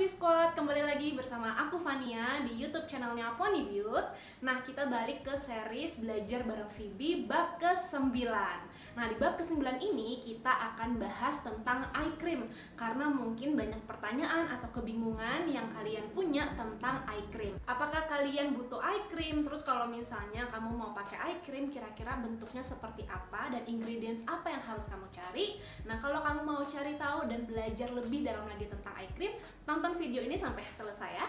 Pony Squad, kembali lagi bersama aku Fania di YouTube channelnya Pony Beauty. Nah, kita balik ke series belajar bareng Phoebe bab ke-9. Nah, di bab ke-9 ini kita akan bahas tentang eye cream, karena mungkin banyak pertanyaan atau kebingungan yang kalian punya tentang eye cream. Apakah kalian butuh eye cream? Terus kalau misalnya kamu mau pakai eye cream, kira-kira bentuknya seperti apa dan ingredients apa yang harus kamu cari? Nah, kalau kamu mau cari tahu dan belajar lebih dalam lagi tentang eye cream, tonton video ini sampai selesai ya.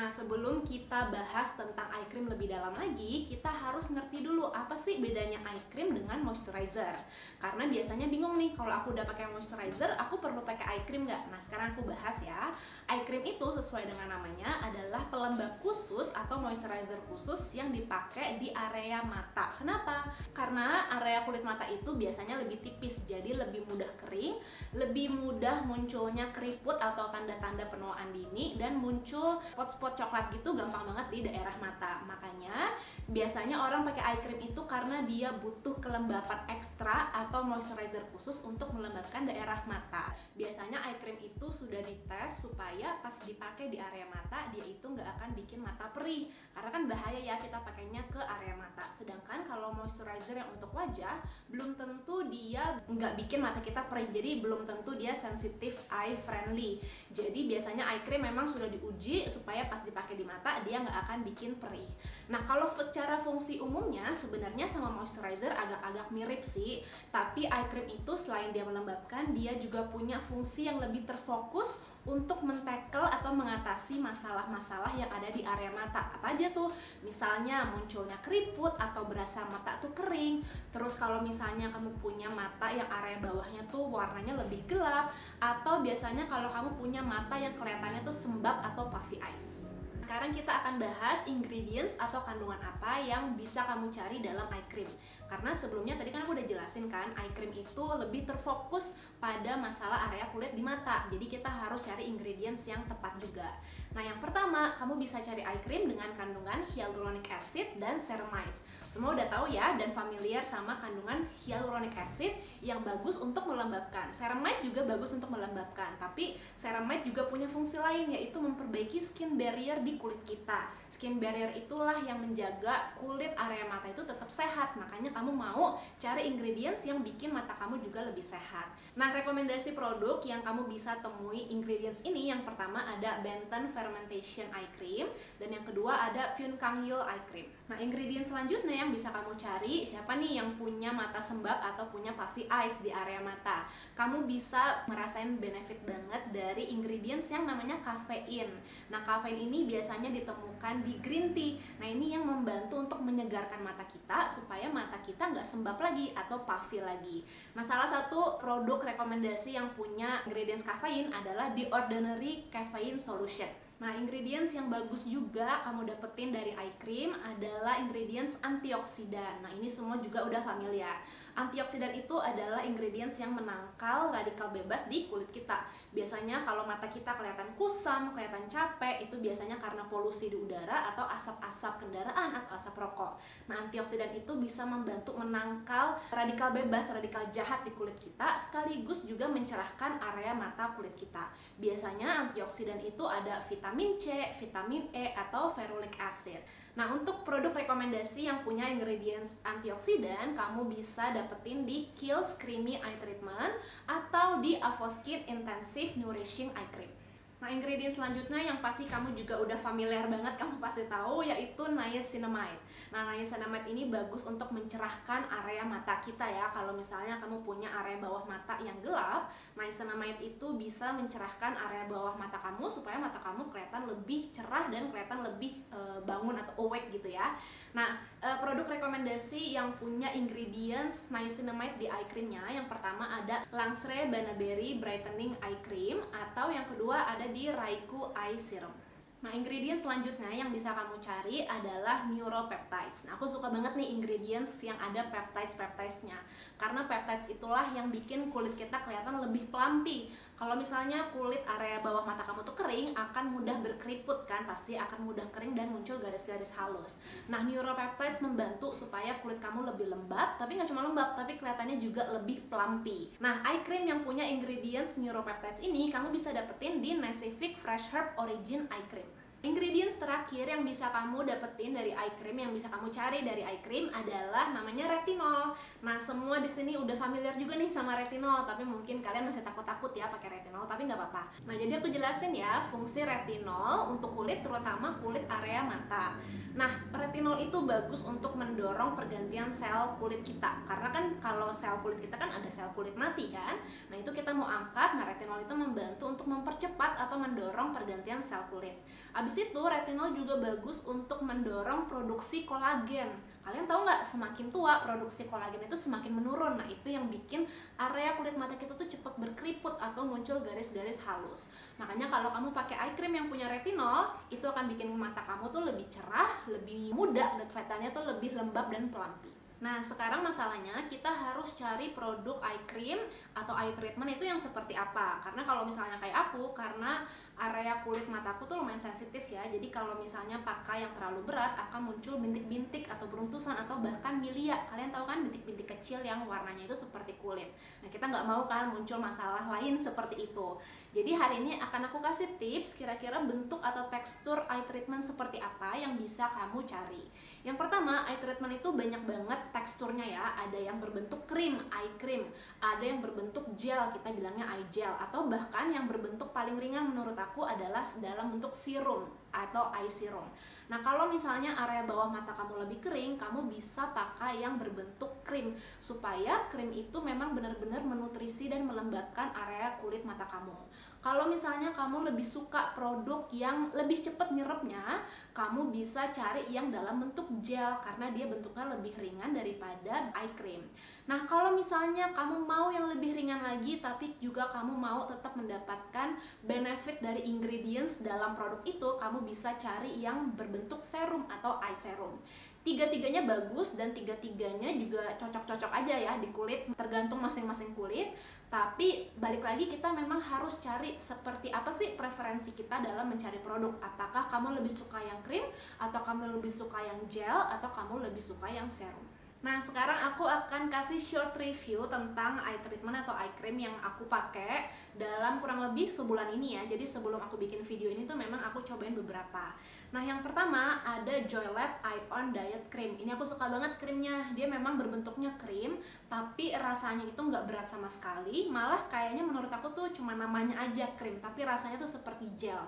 Sebelum kita bahas tentang eye cream lebih dalam lagi, kita harus ngerti dulu apa sih bedanya eye cream dengan moisturizer. Karena biasanya bingung nih, kalau aku udah pakai moisturizer, aku perlu pakai eye cream nggak? Nah, sekarang aku bahas ya. Eye cream itu sesuai dengan namanya adalah pelembab khusus atau moisturizer khusus yang dipakai di area mata. Kenapa? Karena area kulit mata itu biasanya lebih tipis, jadi lebih mudah kering, lebih mudah munculnya keriput atau tanda-tanda penuaan dini, dan muncul spot-spot coklat gitu gampang banget di daerah mata. Makanya biasanya orang pakai eye cream itu karena dia butuh kelembapan ekstra atau moisturizer khusus untuk melembabkan daerah mata. Biasanya eye cream itu sudah dites supaya pas dipakai di area mata dia itu nggak akan bikin mata perih, karena kan bahaya ya kita pakainya ke area mata. Sedangkan kalau moisturizer yang untuk wajah belum tentu dia nggak bikin mata kita perih, jadi belum tentu dia sensitive eye friendly. Jadi biasanya eye cream memang sudah diuji supaya pas dipakai di mata dia nggak akan bikin perih. Nah, kalau secara fungsi umumnya sebenarnya sama moisturizer agak-agak mirip sih, tapi eye cream itu selain dia melembabkan, dia juga punya fungsi yang lebih terfokus untuk men-tackle atau mengatasi masalah-masalah yang ada di area mata. Apa aja tuh? Misalnya munculnya keriput atau berasa mata tuh kering. Terus kalau misalnya kamu punya mata yang area bawahnya tuh warnanya lebih gelap, atau biasanya kalau kamu punya mata yang kelihatannya tuh sembab atau puffy eyes. Sekarang kita akan bahas ingredients atau kandungan apa yang bisa kamu cari dalam eye cream. Karena sebelumnya tadi kan aku udah jelasin kan, eye cream itu lebih terfokus pada masalah area kulit di mata. Jadi kita harus cari ingredients yang tepat juga. Nah, yang pertama, kamu bisa cari eye cream dengan kandungan hyaluronic acid dan ceramides. Semua udah tahu ya dan familiar sama kandungan hyaluronic acid yang bagus untuk melembabkan. Ceramide juga bagus untuk melembabkan, tapi ceramide juga punya fungsi lain, yaitu memperbaiki skin barrier di kulit kita. Skin barrier itulah yang menjaga kulit area mata itu tetap sehat. Makanya kamu mau cari ingredients yang bikin mata kamu juga lebih sehat. Nah, rekomendasi produk yang kamu bisa temui ingredients ini, yang pertama ada Benton Fermentation Eye Cream, dan yang kedua ada Pune Kangyeol Eye Cream. Nah, ingredients selanjutnya yang bisa kamu cari, siapa nih yang punya mata sembab atau punya puffy eyes di area mata. Kamu bisa ngerasain benefit banget dari ingredients yang namanya kafein. Nah, kafein ini biasanya ditemukan di green tea. Nah, ini yang membantu untuk menyegarkan mata kita supaya mata kita nggak sembab lagi atau puffy lagi. Nah, salah satu produk rekomendasi yang punya ingredients kafein adalah The Ordinary Caffeine Solution. Nah, ingredients yang bagus juga kamu dapetin dari eye cream adalah ingredients antioksidan. Nah, ini semua juga udah familiar. Antioksidan itu adalah ingredients yang menangkal radikal bebas di kulit kita. Biasanya kalau mata kita kelihatan kusam, kelihatan capek, itu biasanya karena polusi di udara atau asap-asap kendaraan atau asap rokok. Nah, antioksidan itu bisa membantu menangkal radikal bebas, radikal jahat di kulit kita, sekaligus juga mencerahkan area mata kulit kita. Biasanya antioksidan itu ada vitamin C, vitamin E, atau ferulic acid. Nah, untuk produk rekomendasi yang punya ingredients antioksidan, kamu bisa dapetin di Kiehl's Creamy Eye Treatment atau di Avoskin Intensive Nourishing Eye Cream. Nah, ingredients selanjutnya yang pasti kamu juga udah familiar banget, kamu pasti tahu, yaitu niacinamide. Nah, niacinamide ini bagus untuk mencerahkan area mata kita ya. Kalau misalnya kamu punya area bawah mata yang gelap, niacinamide itu bisa mencerahkan area bawah mata kamu supaya mata kamu kelihatan lebih cerah dan kelihatan lebih bangun atau awake gitu ya. Nah, produk rekomendasi yang punya ingredients niacinamide di eye creamnya, yang pertama ada Langsre Banana-Berry Brightening Eye Cream, atau yang kedua ada di Raiku Eye Serum. Nah, ingredients selanjutnya yang bisa kamu cari adalah neuropeptides. Nah, aku suka banget nih ingredients yang ada peptides-peptidesnya, karena peptides itulah yang bikin kulit kita kelihatan lebih plumpy. Kalau misalnya kulit area bawah mata kamu tuh kering, akan mudah berkeriput kan, pasti akan mudah kering dan muncul garis-garis halus. Nah, neuropeptides membantu supaya kulit kamu lebih lembab, tapi nggak cuma lembab, tapi kelihatannya juga lebih plumpy. Nah, eye cream yang punya ingredients neuropeptides ini kamu bisa dapetin di Nacefic Fresh Herb Origin Eye Cream. Ingredients terakhir yang bisa kamu dapetin dari eye cream, yang bisa kamu cari dari eye cream adalah namanya retinol. Nah, semua di sini udah familiar juga nih sama retinol, tapi mungkin kalian masih takut-takut ya pakai retinol, tapi nggak apa-apa. Nah, jadi aku jelasin ya fungsi retinol untuk kulit, terutama kulit area mata. Nah, retinol itu bagus untuk mendorong pergantian sel kulit kita, karena kan kalau sel kulit kita kan ada sel kulit mati kan. Nah, itu kita mau angkat. Nah, retinol itu membantu untuk mempercepat atau mendorong pergantian sel kulit. Habis itu retinol juga bagus untuk mendorong produksi kolagen. Kalian tahu nggak, semakin tua produksi kolagen itu semakin menurun. Nah, itu yang bikin area kulit mata kita tuh cepat berkeriput atau muncul garis-garis halus. Makanya kalau kamu pakai eye cream yang punya retinol, itu akan bikin mata kamu tuh lebih cerah, lebih muda, dan kelihatannya tuh lebih lembab dan plumpy. Nah, sekarang masalahnya kita harus cari produk eye cream atau eye treatment itu yang seperti apa. Karena kalau misalnya kayak aku, karena area kulit mataku tuh lumayan sensitif ya. Jadi kalau misalnya pakai yang terlalu berat, akan muncul bintik-bintik atau beruntusan atau bahkan milia. Kalian tahu kan bintik-bintik kecil yang warnanya itu seperti kulit. Nah, kita nggak mau kan muncul masalah lain seperti itu. Jadi hari ini akan aku kasih tips kira-kira bentuk atau tekstur eye treatment seperti apa yang bisa kamu cari. Yang pertama, eye treatment itu banyak banget teksturnya ya. Ada yang berbentuk krim, eye cream. Ada yang berbentuk gel, kita bilangnya eye gel. Atau bahkan yang berbentuk paling ringan menurut aku adalah dalam bentuk serum atau eye serum. Nah, kalau misalnya area bawah mata kamu lebih kering, kamu bisa pakai yang berbentuk krim, supaya krim itu memang benar-benar menutrisi dan melembabkan area kulit mata kamu. Kalau misalnya kamu lebih suka produk yang lebih cepat nyerapnya, kamu bisa cari yang dalam bentuk gel karena dia bentuknya lebih ringan daripada eye cream. Nah, kalau misalnya kamu mau yang lebih ringan lagi tapi juga kamu mau tetap mendapatkan benefit dari ingredients dalam produk itu, kamu bisa cari yang berbentuk serum atau eye serum. Tiga-tiganya bagus dan tiga-tiganya juga cocok-cocok aja ya di kulit, tergantung masing-masing kulit. Tapi balik lagi, kita memang harus cari seperti apa sih preferensi kita dalam mencari produk. Apakah kamu lebih suka yang krim, atau kamu lebih suka yang gel, atau kamu lebih suka yang serum. Nah, sekarang aku akan kasih short review tentang eye treatment atau eye cream yang aku pakai dalam kurang lebih sebulan ini ya. Jadi sebelum aku bikin video ini tuh memang aku cobain beberapa. Nah, yang pertama ada Joylab Eye On Diet Cream. Ini aku suka banget krimnya. Dia memang berbentuknya krim, tapi rasanya itu nggak berat sama sekali. Malah kayaknya menurut aku tuh cuma namanya aja krim, tapi rasanya tuh seperti gel.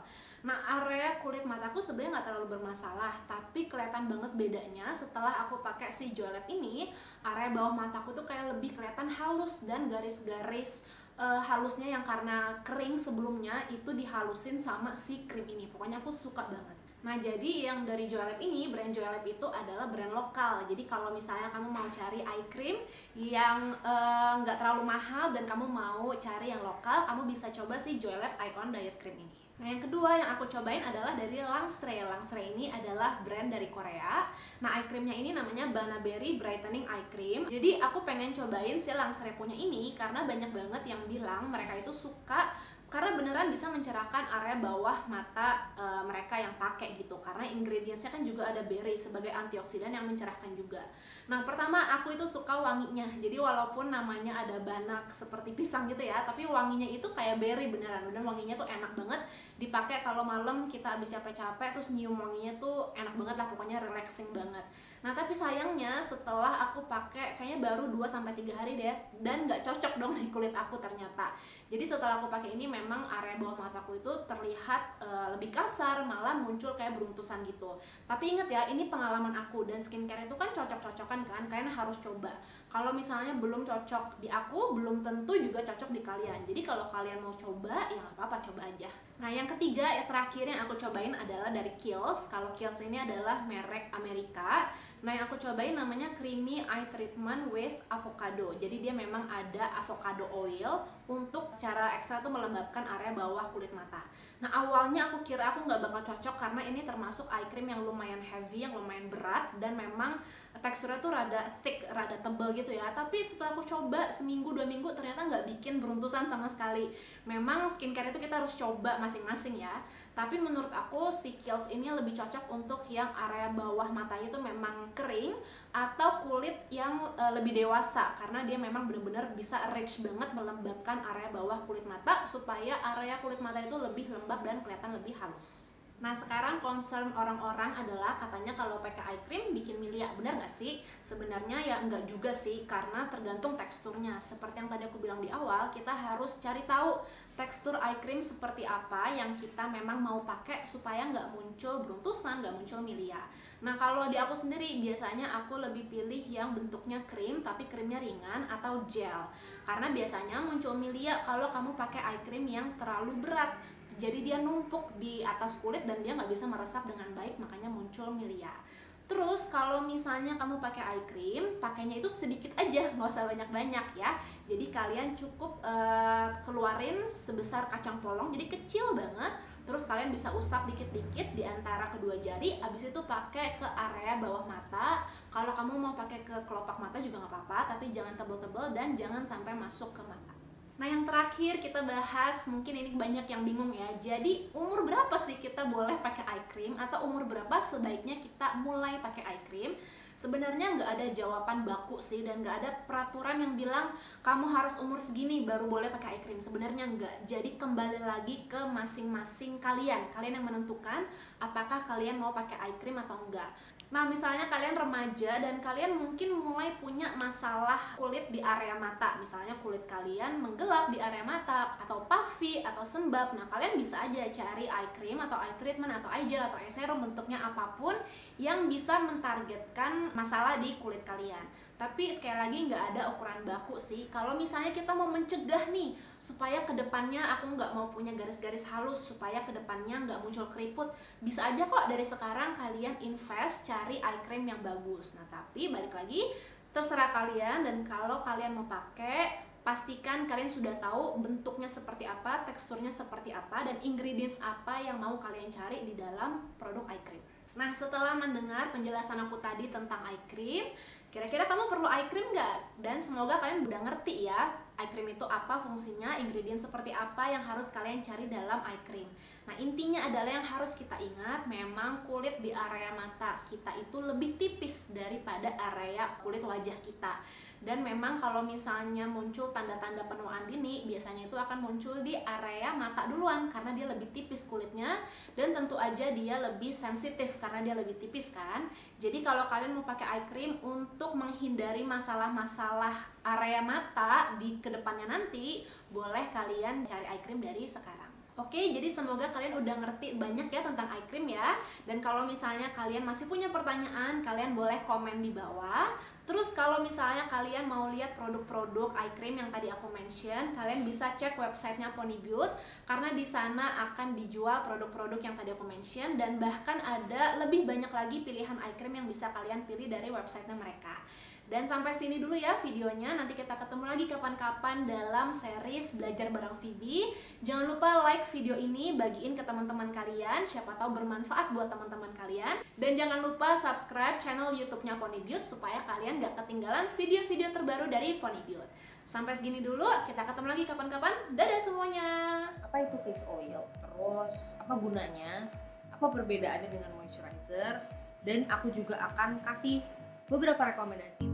Nah, area kulit mataku sebenarnya nggak terlalu bermasalah, tapi kelihatan banget bedanya setelah aku pakai si Joylab ini. Area bawah mataku tuh kayak lebih kelihatan halus dan garis-garis halusnya yang karena kering sebelumnya itu dihalusin sama si krim ini. Pokoknya aku suka banget. Nah, jadi yang dari Joylab ini, brand Joylab itu adalah brand lokal. Jadi kalau misalnya kamu mau cari eye cream yang nggak terlalu mahal dan kamu mau cari yang lokal, kamu bisa coba si Joylab Eye On Diet Cream ini. Nah, yang kedua yang aku cobain adalah dari Langsre. Langsre ini adalah brand dari Korea. Nah, eye creamnya ini namanya Banaberry Brightening Eye Cream. Jadi aku pengen cobain si Langsre punya ini karena banyak banget yang bilang mereka itu suka karena beneran bisa mencerahkan area bawah mata mereka yang pakai gitu. Karena ingredientsnya kan juga ada berry sebagai antioksidan yang mencerahkan juga. Nah, pertama aku itu suka wanginya. Jadi walaupun namanya ada banak seperti pisang gitu ya, tapi wanginya itu kayak berry beneran. Dan wanginya tuh enak banget dipakai kalau malam kita habis capek-capek terus nyium wanginya tuh enak banget lah, pokoknya relaxing banget. Nah, tapi sayangnya setelah aku pakai kayaknya baru 2-3 hari deh, dan nggak cocok dong di kulit aku ternyata. Jadi setelah aku pakai ini memang area bawah mataku itu terlihat lebih kasar, malah muncul kayak beruntusan gitu. Tapi inget ya, ini pengalaman aku, dan skincare itu kan cocok-cocokan kan, kalian harus coba. Kalau misalnya belum cocok di aku, belum tentu juga cocok di kalian. Jadi kalau kalian mau coba, ya nggak apa-apa, coba aja. Nah, yang ketiga, terakhir yang aku cobain adalah dari Kiehl's. Kalau Kiehl's ini adalah merek Amerika. Nah, yang aku cobain namanya Creamy Eye Treatment with Avocado. Jadi dia memang ada avocado oil untuk secara ekstra tuh melembabkan area bawah kulit mata. Nah, awalnya aku kira aku nggak bakal cocok karena ini termasuk eye cream yang lumayan heavy, yang lumayan berat, dan memang teksturnya tuh rada thick, rada tebal gitu ya. Tapi setelah aku coba seminggu 2 minggu ternyata nggak bikin beruntusan beruntusan sama sekali. Memang skincare itu kita harus coba masing-masing ya. Tapi menurut aku si Kiehl's ini lebih cocok untuk yang area bawah matanya itu memang kering atau kulit yang lebih dewasa, karena dia memang benar-benar bisa rich banget melembabkan area bawah kulit mata supaya area kulit mata itu lebih lembab dan kelihatan lebih halus. Nah sekarang concern orang-orang adalah katanya kalau pakai eye cream bikin milia, benar nggak sih? Sebenarnya ya enggak juga sih, karena tergantung teksturnya. Seperti yang tadi aku bilang di awal, kita harus cari tahu tekstur eye cream seperti apa yang kita memang mau pakai supaya nggak muncul beruntusan, nggak muncul milia. Nah kalau di aku sendiri biasanya aku lebih pilih yang bentuknya krim tapi krimnya ringan atau gel, karena biasanya muncul milia kalau kamu pakai eye cream yang terlalu berat. Jadi dia numpuk di atas kulit dan dia nggak bisa meresap dengan baik, makanya muncul milia. Terus kalau misalnya kamu pakai eye cream, pakainya itu sedikit aja, nggak usah banyak-banyak ya. Jadi kalian cukup keluarin sebesar kacang polong, jadi kecil banget. Terus kalian bisa usap dikit-dikit di antara kedua jari, abis itu pakai ke area bawah mata. Kalau kamu mau pakai ke kelopak mata juga nggak apa-apa, tapi jangan tebel-tebel dan jangan sampai masuk ke mata. Nah yang terakhir kita bahas, mungkin ini banyak yang bingung ya. Jadi umur berapa sih kita boleh pakai eye cream atau umur berapa sebaiknya kita mulai pakai eye cream? Sebenarnya nggak ada jawaban baku sih, dan nggak ada peraturan yang bilang kamu harus umur segini baru boleh pakai eye cream. Sebenarnya nggak. Jadi kembali lagi ke masing-masing kalian. Kalian yang menentukan apakah kalian mau pakai eye cream atau enggak. Nah misalnya kalian remaja dan kalian mungkin mulai punya masalah kulit di area mata, misalnya kulit kalian menggelap di area mata atau puffy atau sembab. Nah kalian bisa aja cari eye cream atau eye treatment atau eye gel atau eye serum, bentuknya apapun yang bisa mentargetkan masalah di kulit kalian. Tapi sekali lagi nggak ada ukuran baku sih. Kalau misalnya kita mau mencegah nih supaya kedepannya aku nggak mau punya garis-garis halus, supaya kedepannya nggak muncul keriput, bisa aja kok dari sekarang kalian invest cari eye cream yang bagus. Nah tapi balik lagi terserah kalian, dan kalau kalian mau pakai pastikan kalian sudah tahu bentuknya seperti apa, teksturnya seperti apa, dan ingredients apa yang mau kalian cari di dalam produk eye cream. Nah setelah mendengar penjelasan aku tadi tentang eye cream, kira-kira kamu perlu eye cream nggak? Dan semoga kalian udah ngerti ya eye cream itu apa fungsinya, ingredients seperti apa yang harus kalian cari dalam eye cream. Nah intinya adalah yang harus kita ingat, memang kulit di area mata kita itu lebih tipis daripada area kulit wajah kita. Dan memang kalau misalnya muncul tanda-tanda penuaan dini, biasanya itu akan muncul di area mata duluan karena dia lebih tipis kulitnya, dan tentu aja dia lebih sensitif karena dia lebih tipis kan. Jadi kalau kalian mau pakai eye cream untuk menghindari masalah-masalah area mata di kedepannya nanti, boleh kalian cari eye cream dari sekarang. Oke, jadi semoga kalian udah ngerti banyak ya tentang eye cream ya. Dan kalau misalnya kalian masih punya pertanyaan, kalian boleh komen di bawah. Terus kalau misalnya kalian mau lihat produk-produk eye cream yang tadi aku mention, kalian bisa cek websitenya Pony Beauty, karena di sana akan dijual produk-produk yang tadi aku mention, dan bahkan ada lebih banyak lagi pilihan eye cream yang bisa kalian pilih dari websitenya mereka. Dan sampai sini dulu ya videonya, nanti kita ketemu lagi kapan-kapan dalam series Belajar Bareng Phoebe. Jangan lupa like video ini, bagiin ke teman-teman kalian, siapa tahu bermanfaat buat teman-teman kalian. Dan jangan lupa subscribe channel YouTube-nya Pony Beauty supaya kalian gak ketinggalan video-video terbaru dari Pony Beauty. Sampai segini dulu, kita ketemu lagi kapan-kapan. Dadah semuanya. Apa itu face oil? Terus apa gunanya? Apa perbedaannya dengan moisturizer? Dan aku juga akan kasih beberapa rekomendasi